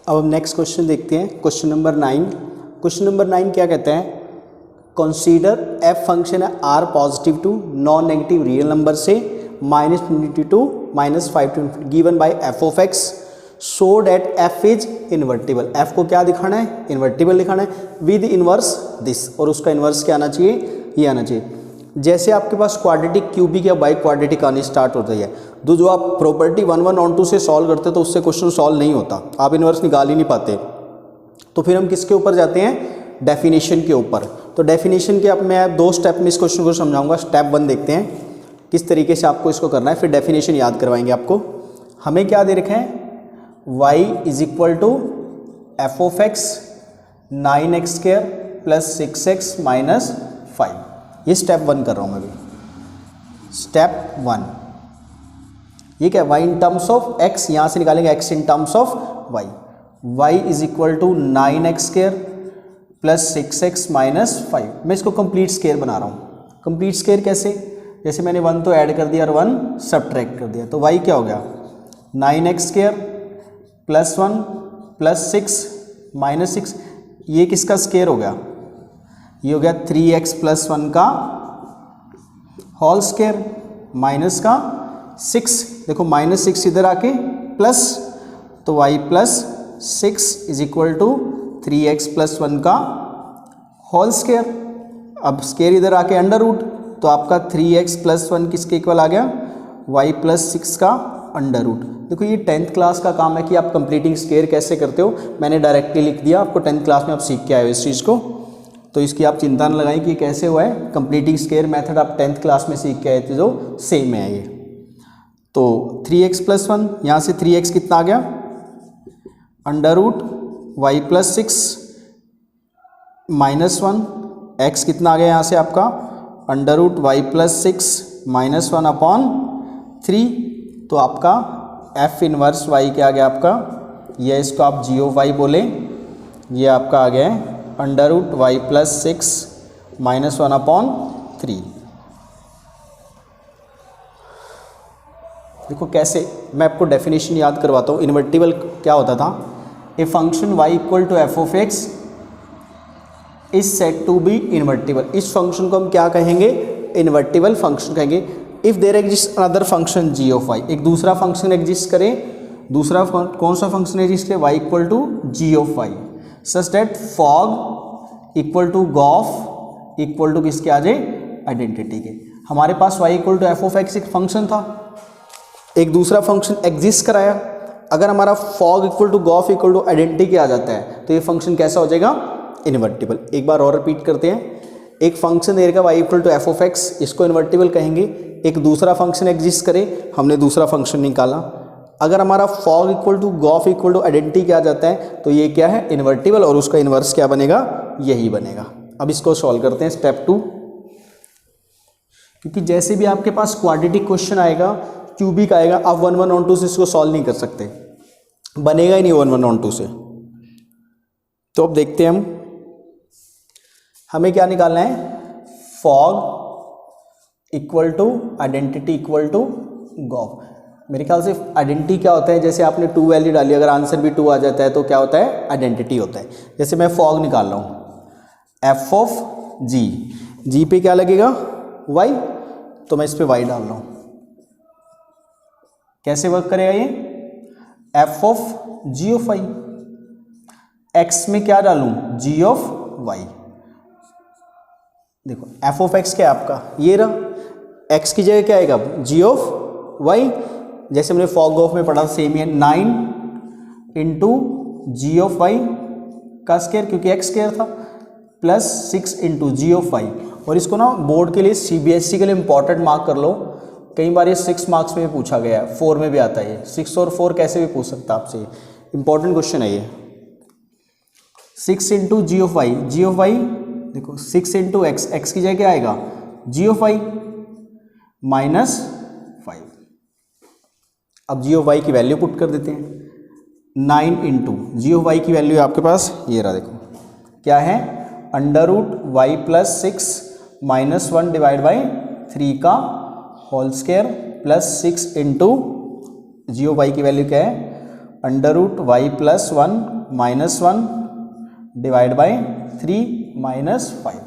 अब हम next question देखते हैं, क्वेश्चन नंबर 9। क्वेश्चन नंबर 9 क्या कहते हैं, कंसीडर एफ फंक्शन है R positive to non negative real number से -20 to -5 to given by F of X so that F is invertible. F को क्या दिखाना है, इन्वर्टिबल दिखाना है विद इनवर्स दिस, और उसका इनवर्स क्या आना चाहिए, ये आना चाहिए। जैसे आपके पास क्वाड्रेटिक क्यूबिक या बाई क्वाड्रेटिक आनी स्टार्ट होती है, तो जो आप प्रॉपर्टी 1 ऑन 2 से सॉल्व करते हैं तो उससे क्वेश्चन सॉल्व नहीं होता, आप इनवर्स निकाल ही नहीं पाते। तो फिर हम किसके ऊपर जाते हैं, डेफिनेशन के ऊपर। तो डेफिनेशन के अब मैं 2 स्टेप में इस क्वेश्चन को समझाऊंगा। स्टेप 1 देखते हैं किस तरीके से आपको इसको करना है, फिर डेफिनेशन याद करवाएंगे आपको। हमें क्या दे रखा है, y is equal to F of X 9x² plus 6x minus 5। ये स्टेप 1 कर रहा हूँ मैं भी। स्टेप 1 ये क्या है, y in terms of x, यहाँ से निकालेंगे x in terms of y। y is equal to 9x² plus 6x minus 5। मैं इसको कंप्लीट स्केयर बना रहा हूँ। कंप्लीट स्केयर कैसे, जैसे मैंने 1 तो ऐड कर दिया और 1 सब्ट्रैक्ट कर दिया, तो y क्या हो गया 9x² प्लस 1 प्लस 6 माइनस 6। ये किसका स्केयर हो गया, ये हो गया 3x प्लस 1 का होल स्केयर माइनस का 6। देखो माइनस 6 इधर आके प्लस, तो y plus 6 is equal to 3x plus 1 का होल स्केयर। अब स्केयर इधर आके अंडर रूट, तो आपका 3x प्लस 1 किसके इक्वल आ गया, y प्लस 6 का अंडर रूट। देखो ये 10th क्लास का काम है कि आप कंप्लीटिंग स्केयर कैसे करते हो, मैंने डायरेक्टली लिख दिया, आपको 10th क्लास में आप सीख के आए हो इस चीज़ को, तो इसकी आप चिंता न लगाएं कि कैसे हुआ है। कंप्लीटिंग स्केयर मेथड आप 10th क्लास में सीख के आए थे, जो सेम है ये। तो 3x प्लस 1, यहाँ से 3x कितना आ गया under root y plus 6 minus 1, x कितना आ गया यहाँ से आपका under root y plus 6 minus 1 upon 3। तो आपका f इनवर्स y क्या आ गया आपका, ये इसको आप g ऑफ y बोले, ये आपका आ गया है under root y plus 6 minus 1 upon 3। देखो कैसे, मैं आपको डेफिनेशन याद करवाता हूँ। इन्वर्टिबल क्या होता था, a function y equal to F of x is set to be invertible. इस फंक्शन को हम क्या कहेंगे, इन्वर्टिबल फंक्शन कहेंगे। If there exist another function g of y, एक दूसरा फंक्शन एग्जिस्ट करे, दूसरा कौन सा फंक्शन एग्जिस्ट करे, y equal to g of y such that fog equal to gof equal to किसके आ जाए, आइडेंटिटी के। हमारे पास y equal to F of x एक फंक्शन था, एक दूसरा फंक्शन एग्जिस्ट कराया। अगर हमारा fog equal to gof equal to identity के आ जाता है, तो ये फंक्शन कैसा हो जाएगा, इन्वर्टिबल। एक बार और रिपीट करते हैं, एक फंक्शन दे रखा y equal to F of x, इसको इन्वर्टिबल कहेंगे। एक दूसरा फंक्शन एग्जिस्ट करे, हमने दूसरा फंक्शन निकाला। अगर हमारा fog equal to gof equal to identity क्या आ जाता है, तो ये क्या है, इन्वर्टिबल, और उसका इन्वर्स क्या बनेगा, यही बनेगा। अब इसको सॉल्व करते हैं स्टेप 2। क्योंकि जैसे भी आपके पास क्वाड्रेटिक क्वेश्चन आएगा, क्यूबिक आएगा, आप 1 ऑन 2 से इसको सॉल्व नहीं कर सकते, बनेगा ही नहीं 1 ऑन 2 से। तो अब देखते हैं हमें क्या निकालना है, fog equal to identity equal to gof. मेरे ख्याल से आइडेंटिटी क्या होता है, जैसे आपने 2 वैल्यू डाली, अगर आंसर भी 2 आ जाता है तो क्या होता है, आइडेंटिटी होता है। जैसे मैं फॉग निकाल रहा हूँ, एफ ऑफ जी पे क्या लगेगा, y, तो मैं इस पे y डाल रहा हूँ। कैसे वर्क करेगा ये, f of g of y, x में क्या डालूं, g ऑफ y। देखो एफ ऑफ एक्स क्या है आपका, ये रहा, x की जगह क्या आएगा, g ऑफ y। जैसे मैंने फॉग ऑफ में पढ़ा सेम ही है, 9 इंटू जी ऑफ y का स्केयर, क्योंकि x स्केयर था, plus 6 into g of y। और इसको ना बोर्ड के लिए CBSE के लिए इंपॉर्टेंट मार्क कर लो, कई बार ये 6 मार्क्स में भी पूछा गया है, 4 में भी आता है, ये 6 और 4 कैसे भी पूछ सकता है आपसे, इंपॉर्टेंट क्वेश्चन है ये। 6 इंटू जी ऑफ y, देखो 6 इंटू एक्स, एक्स की जगह क्या आएगा, जी ऑफ y माइनस 5। अब जी ऑफ y की वैल्यू पुट कर देते हैं, 9 इंटू जी ऑफ y की वैल्यू आपके पास ये रहा, देखो क्या है, under root y plus 6 minus 1 divide by 3 का whole square plus 6 into g of y की वैल्यू क्या है, under root y plus 1 -1 divide by 3 -5।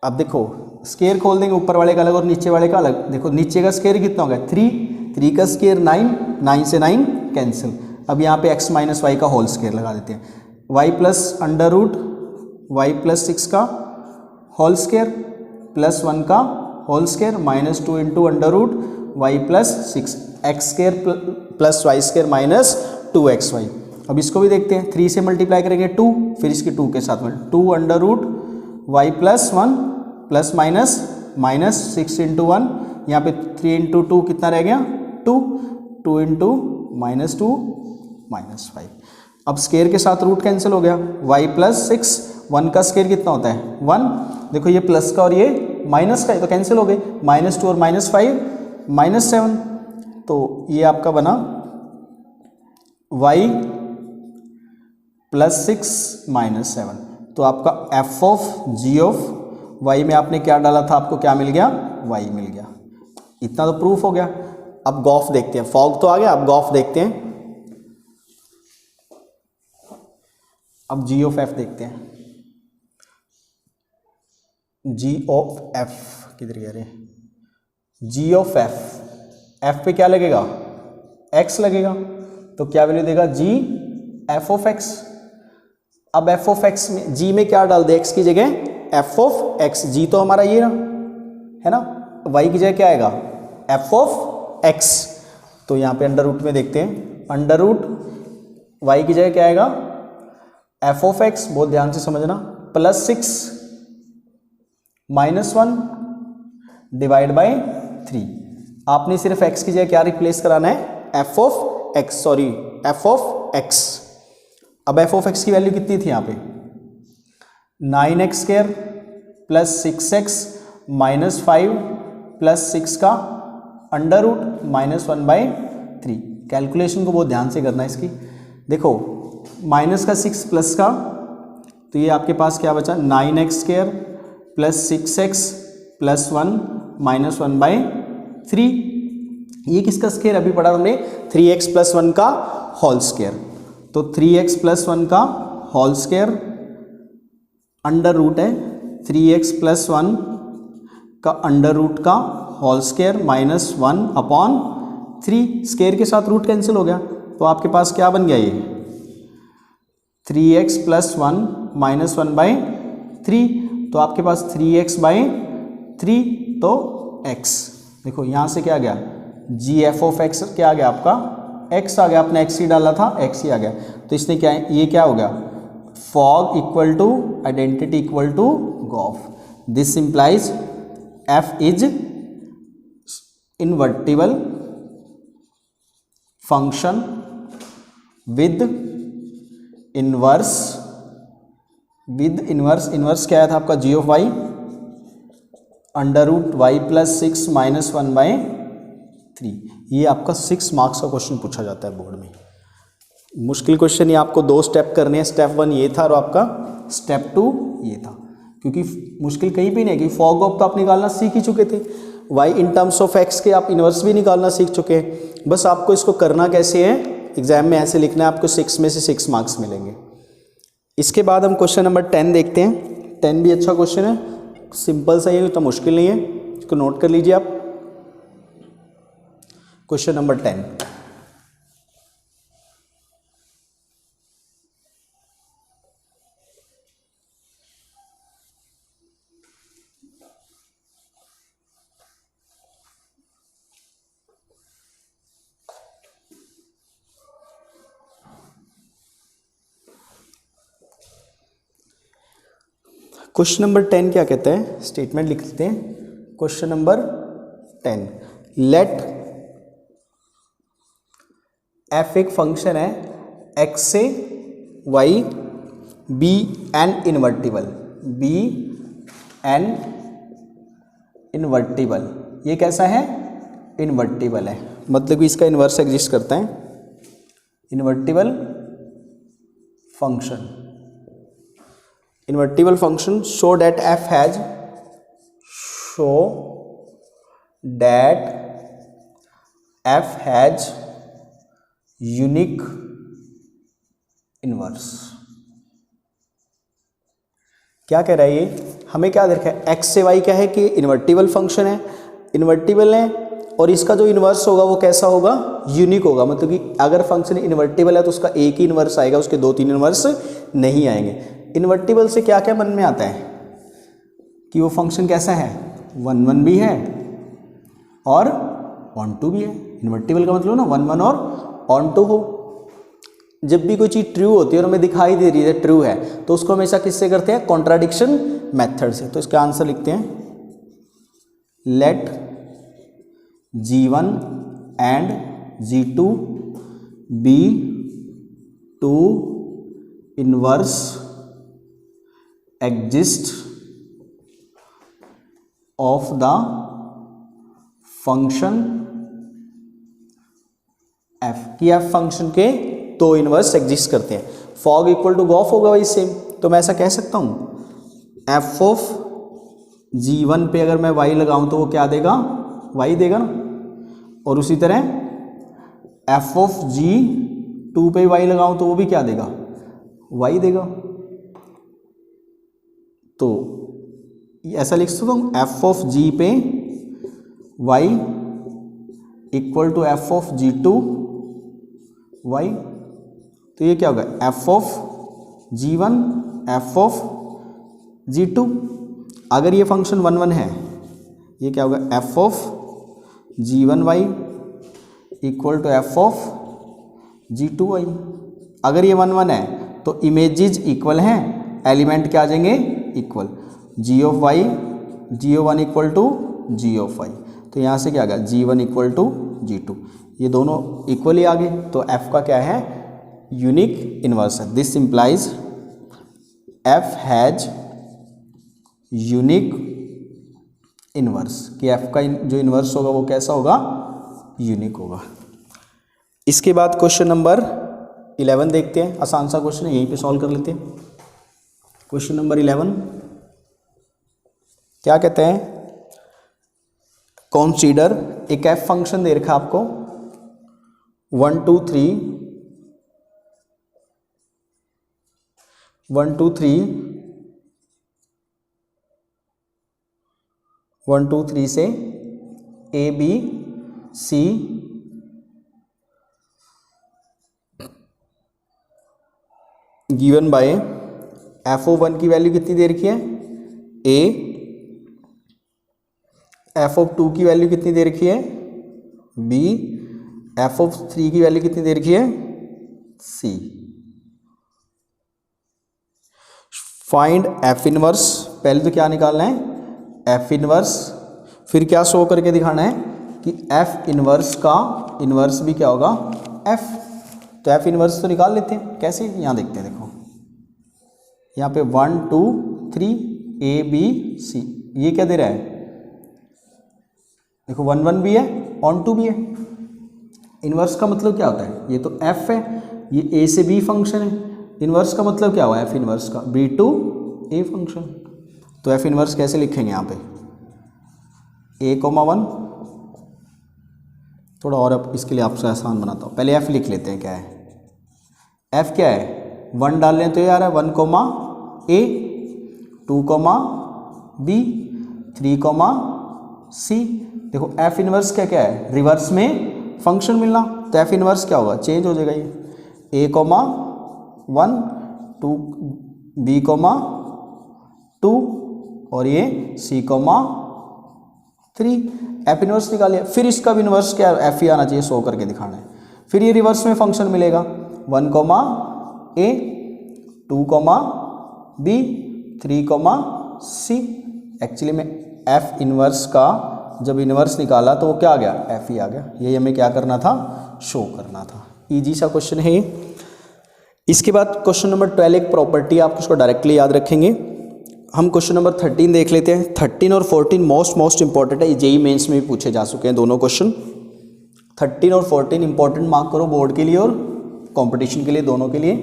अब देखो स्केयर खोल देंगे, ऊपर वाले का अलग और नीचे वाले का अलग। देखो नीचे का स्केयर कितना हो गया 3, 3 का स्केयर 9, 9 से 9 कैंसिल। अब यहाँ पे x माइनस वाई का होल स्केयर लगा देते हैं, y plus under root y plus 6 का होल स्केयर प्लस 1 का whole square -2 into under root y plus 6 x square plus y square minus 2xy। अब इसको भी देखते हैं, 3 से मल्टीप्लाई करेंगे 2, फिर इसके 2 के साथ में 2 under root y plus 1 plus minus 6 into 1, यहाँ पे 3 इंटू 2 कितना रह गया 2, 2 इंटू -2 -5। अब स्केयर के साथ रूट कैंसिल हो गया, y प्लस 6, 1 का स्केयर कितना होता है 1। देखो ये प्लस का और ये माइनस का है तो कैंसिल हो गए, -2 और -5 -7। तो ये आपका बना y प्लस 6 -7। तो आपका f of g of y में आपने क्या डाला था, आपको क्या मिल गया y मिल गया। इतना तो प्रूफ हो गया। अब गॉफ देखते हैं, फॉग तो आ गया, अब गॉफ देखते हैं। अब g ऑफ f देखते हैं, g ऑफ f किधर गया रे, g ऑफ f पे क्या लगेगा x लगेगा, तो क्या वैल्यू देगा g f ऑफ x। अब f ऑफ x में g में क्या डाल दे, x की जगह f ऑफ x, g तो हमारा ये है ना, y की जगह क्या आएगा f ऑफ x। तो यहाँ पे अंडर रूट में देखते हैं, अंडर रूट y की जगह क्या आएगा f ऑफ x, बहुत ध्यान से समझना, प्लस 6 -1 डिवाइड बाई 3। आपने सिर्फ x की जगह क्या रिप्लेस कराना है f of x, sorry f of x। अब f ऑफ x की वैल्यू कितनी थी यहाँ पे 9x square plus 6x minus 5 plus 6 का अंडर रूट -1/3। कैलकुलेशन को बहुत ध्यान से करना है इसकी। देखो माइनस का 6 प्लस का, तो ये आपके पास क्या बचा 9x square plus 6x plus 1 -1/3। ये किसका स्क्वायर अभी पढ़ा हमने 3x प्लस 1 का होल स्क्वायर। तो 3x प्लस 1 का होल स्क्वायर अंडर रूट है 3x प्लस 1 का अंडर रूट का होल स्क्वायर -1/3। स्क्वायर के साथ रूट कैंसिल हो गया, तो आपके पास क्या बन गया ये 3x प्लस 1 -1/3। तो आपके पास 3x/3, तो x देखो यहाँ से क्या आ गया जी एफ ऑफ एक्स क्या आ गया आपका x आ गया, आपने x ही डाला था x ही आ गया। तो इसने क्या है, ये क्या हो गया fog equal to identity equal to gof. This implies f is invertible function with inverse inverse क्या आया था आपका g of y under root y plus 6 -1/3। ये आपका 6 मार्क्स का क्वेश्चन पूछा जाता है बोर्ड में। मुश्किल क्वेश्चन ये आपको 2 स्टेप करने हैं, स्टेप 1 ये था और आपका स्टेप 2 ये था, क्योंकि मुश्किल कहीं भी नहीं है कि फॉग ऑफ तो आप निकालना सीख ही चुके थे, y in terms of x के आप इन्वर्स भी निकालना सीख चुके हैं। बस आपको इसको करना कैसे है, एग्जाम में ऐसे लिखना है, आपको 6 में से 6 मार्क्स मिलेंगे। इसके बाद हम क्वेश्चन नंबर 10 देखते हैं। 10 भी अच्छा क्वेश्चन है, सिंपल सा है, तो मुश्किल नहीं है, इसको नोट कर लीजिए आप। क्वेश्चन नंबर 10, क्वेश्चन नंबर 10 क्या कहते हैं, स्टेटमेंट लिख लेते हैं। क्वेश्चन नंबर 10, लेट f एक फंक्शन है x से y be an invertible, be an invertible. ये कैसा है इन्वर्टिबल है, मतलब कि इसका इन्वर्स एग्जिस्ट करता है, invertible function. Invertible function show that f has unique inverse. क्या कह रहा है ये, हमें क्या देखा है, एक्स से वाई क्या है कि इन्वर्टिबल फंक्शन है, इन्वर्टिबल है, और इसका जो इन्वर्स होगा वो कैसा होगा, यूनिक होगा। मतलब कि अगर फंक्शन इन्वर्टिबल है तो उसका एक ही इन्वर्स आएगा, उसके 2-3 इन्वर्स नहीं आएंगे। इन्वर्टिबल से क्या क्या मन में आता है कि वो फंक्शन कैसा है, 1-1 भी है और ऑन टू भी है। इन्वर्टिबल का मतलब ना 1-1 और ऑन टू हो। जब भी कोई चीज़ ट्रू होती है और हमें दिखाई दे रही है ट्रू है, तो उसको हमेशा किससे करते हैं, कॉन्ट्राडिक्शन मेथड से। तो इसका आंसर लिखते हैं, let G1 and G2 be two inverse exist of the function f, की f फंक्शन के दो इनवर्स एग्जिस्ट करते हैं। फॉग इक्वल टू गॉफ होगा वही सेम, तो मैं ऐसा कह सकता हूं f ऑफ G1 पे अगर मैं y लगाऊं तो वो क्या देगा, y देगा ना, और उसी तरह f ऑफ G2 पे y लगाऊं तो वो भी क्या देगा, y देगा। तो ऐसा लिख सकता हूं f ऑफ G पे y equal to f of G2 y। तो ये क्या होगा, f of G1 f of G2। अगर ये फंक्शन 1-1 है, ये क्या होगा, f of G1y equal to f of G2y। अगर ये 1-1 है तो इमेजेस इक्वल हैं, एलिमेंट क्या आ जाएंगे, equal, g of y g1 equal to g of y। तो यहाँ से क्या आ गया, G1 इक्वल टू G2, ये दोनों इक्वली आ गए। तो f का क्या है, यूनिक इनवर्स है। This implies f has unique inverse, कि f का जो इनवर्स होगा वो कैसा होगा, यूनिक होगा। इसके बाद क्वेश्चन नंबर 11 देखते हैं, आसान सा क्वेश्चन है, यहीं पे सॉल्व कर लेते हैं। क्वेश्चन नंबर 11 क्या कहते हैं, कंसीडर एक f फंक्शन दे रखा है आपको 1 2 3 1 2 3 1 2 3 से a b c given by f(1) की वैल्यू कितनी दे रखी है, a, f(2) की वैल्यू कितनी दे रखी है, b, f(3) की वैल्यू कितनी दे रखी है, c। फाइंड f इनवर्स, पहले तो क्या निकालना है, f इनवर्स, फिर क्या शो करके दिखाना है कि f इनवर्स का इनवर्स भी क्या होगा, f। तो f इनवर्स तो निकाल लेते हैं, कैसे, यहाँ देखते हैं। देखो यहाँ पे 1 2 3 a b c, ये क्या दे रहा है, देखो 1-1 भी है, ऑन टू भी है। इनवर्स का मतलब क्या होता है, ये तो f है, ये a से b फंक्शन है, इनवर्स का मतलब क्या हुआ, f इनवर्स का b टू a फंक्शन। तो f इनवर्स कैसे लिखेंगे, यहाँ पे a,1, थोड़ा और अब इसके लिए आपसे आसान बनाता हूँ, पहले f लिख लेते हैं, क्या है f, क्या है 1 डाल लें तो ये आ रहा है 1, a 2, b 3, c। देखो f इनवर्स क्या क्या है, रिवर्स में फंक्शन मिलना, तो f इनवर्स क्या होगा, चेंज हो जाएगा, ये a, 1 2 b, 2 और ये c, 3। f इनवर्स निकालिए, फिर इसका भी इनवर्स क्या है, f ही आना चाहिए, शो करके दिखाना है। फिर ये रिवर्स में फंक्शन मिलेगा 1, a 2, b 3, c। एक्चुअली में f इनवर्स का जब इनवर्स निकाला तो वो क्या आ गया, f ही आ गया। ये हमें क्या करना था, शो करना था। इजी सा क्वेश्चन है ये। इसके बाद क्वेश्चन नंबर 12 एक प्रॉपर्टी, आप उसको डायरेक्टली याद रखेंगे। हम क्वेश्चन नंबर 13 देख लेते हैं। 13 और 14 मोस्ट इंपॉर्टेंट है, जेई मेंस में भी पूछे जा चुके हैं दोनों क्वेश्चन। 13 और 14 इंपॉर्टेंट मार्क करो बोर्ड के लिए और कंपटीशन के लिए, दोनों के लिए।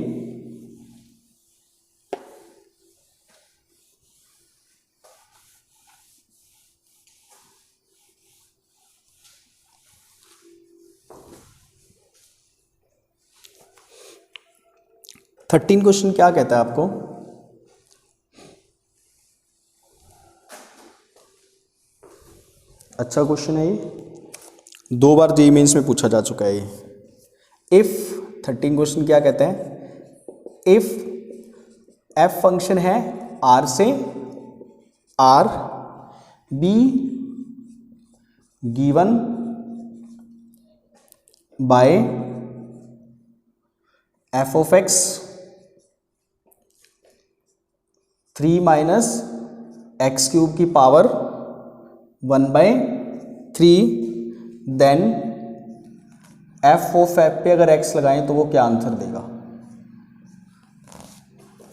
13 क्वेश्चन क्या कहता है आपको? अच्छा क्वेश्चन है ये, 2 बार जेईई मेंस में पूछा जा चुका है ये। इफ 13 क्वेश्चन क्या कहता है? इफ एफ फंक्शन है आर से R be given by F of X 3 minus X cube की power 1/3, then F of F पे अगर एक्स लगाएं तो वो क्या आंसर देगा?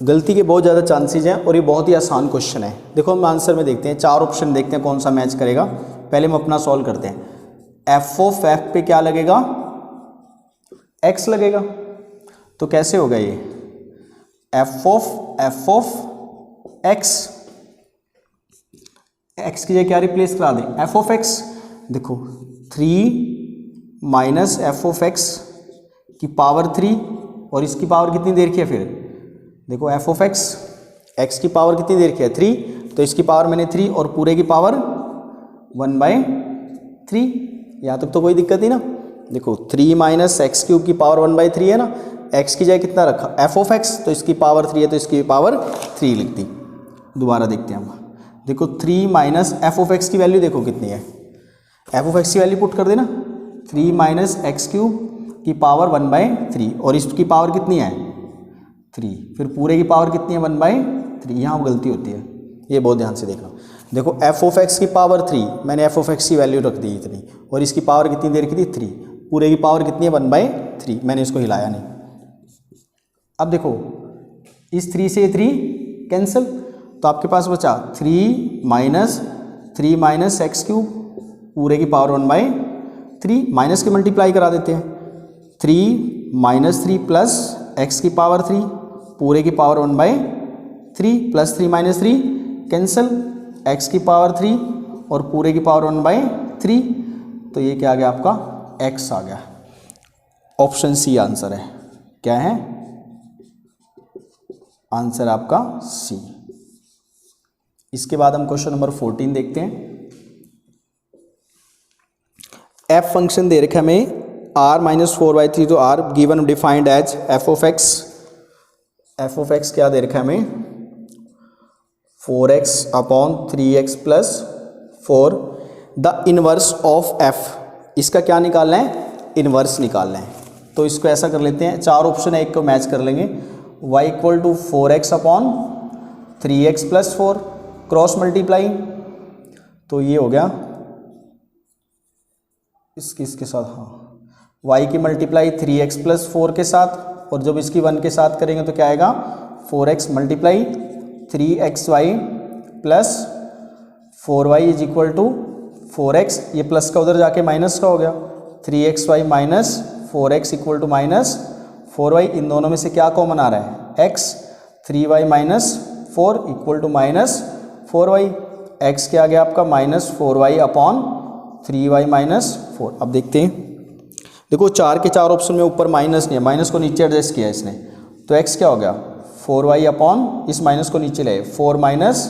गलती के बहुत ज़्यादा चांसेस हैं और ये बहुत ही आसान क्वेश्चन है। देखो हम आंसर में देखते हैं, 4 ऑप्शन देखते हैं कौन सा मैच करेगा। पहले हम अपना सॉल्व करते हैं। एफ ऑफ एफ पे क्या लगेगा? एक्स लगेगा। तो कैसे होगा ये? एफ ऑफ एक्स, एक्स की जगह क्या रिप्लेस करा दें? F of x. देखो 3 माइनस एफ ऑफ एक्स की पावर 3, और इसकी पावर कितनी देर की है? फिर देखो एफ ऑफ एक्स, एक्स की पावर कितनी देर की है? 3, तो इसकी पावर मैंने 3 और पूरे की पावर 1/3। यहाँ तक तो कोई दिक्कत नहीं ना। देखो 3 माइनस एक्स क्यूब की पावर 1/3 है ना, एक्स की जगह कितना रखा? एफ ऑफ एक्स, तो इसकी पावर 3 है तो इसकी पावर 3 लिख दी। दोबारा देखते हैं हम। देखो 3 माइनस एफ ऑफ एक्स की वैल्यू देखो कितनी है, एफ ऑफ एक्स की वैल्यू पुट कर देना, 3 माइनस एक्स क्यूब की पावर 1/3, और इसकी पावर कितनी है? 3, फिर पूरे की पावर कितनी है? 1/3। यहाँ गलती होती है, ये बहुत ध्यान से देखना। देखो एफ ऑफ एक्स की पावर 3, मैंने एफ ऑफ एक्स की वैल्यू रख दी इतनी, और इसकी पावर कितनी देर की थी? 3, पूरे की पावर कितनी है? 1/3, मैंने इसको हिलाया नहीं। अब देखो इस 3 से ये 3 कैंसिल, तो आपके पास बचा 3 माइनस एक्स क्यूब पूरे की पावर 1/3, माइनस के मल्टीप्लाई करा देते हैं। 3 माइनस 3 प्लस एक्स की पावर 3 पूरे की power 1/3 plus 3 minus 3 cancel, x की पावर 3 और पूरे की पावर 1/3, तो ये क्या आ गया आपका? एक्स आ गया। ऑप्शन सी आंसर है। क्या है आंसर आपका? सी। इसके बाद हम क्वेश्चन नंबर 14 देखते हैं। एफ फंक्शन दे रखा हमें r माइनस 4/3, तो r given defined as f of x. F of x क्या दे रखा है हमें? 4x upon 3x plus 4, the inverse of f. इसका क्या निकालना है? इनवर्स निकालना है। तो इसको ऐसा कर लेते हैं, 4 ऑप्शन है, एक को मैच कर लेंगे। y equal to 4x upon 3x plus 4, cross multiply, तो ये हो गया इसके साथ, हाँ, y की मल्टीप्लाई 3x प्लस 4 के साथ, और जब इसकी 1 के साथ करेंगे तो क्या आएगा? 4x multiply 3xy plus 4y is equal to 4x, ये प्लस का उधर जाके माइनस का हो गया, 3xy minus 4x equal to minus 4y। इन दोनों में से क्या कॉमन आ रहा है? x, 3y minus 4 equal to minus 4y। x क्या आ गया आपका? Minus 4y upon 3y minus 4। अब देखते हैं, देखो 4 के 4 ऑप्शन में ऊपर माइनस नहीं है, माइनस को नीचे एडजस्ट किया इसने, तो x क्या हो गया? 4y अपॉन, इस माइनस को नीचे ले, 4 minus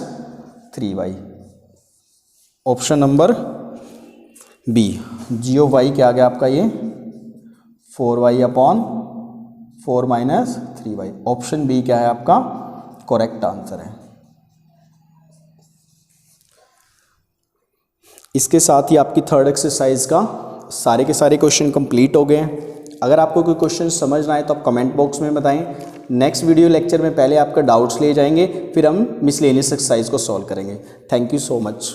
3y। Option number B, g of y क्या आ गया आपका? ये 4y upon 4 minus 3y। Option B क्या है आपका? करेक्ट आंसर है। इसके साथ ही आपकी थर्ड एक्सरसाइज का सारे के सारे क्वेश्चन कंप्लीट हो गए हैं। अगर आपको कोई क्वेश्चन समझ ना आए तो आप कमेंट बॉक्स में बताएं। नेक्स्ट वीडियो लेक्चर में पहले आपका डाउट्स लिए जाएंगे, फिर हम मिसलेनियस एक्सरसाइज को सॉल्व करेंगे। Thank you so much.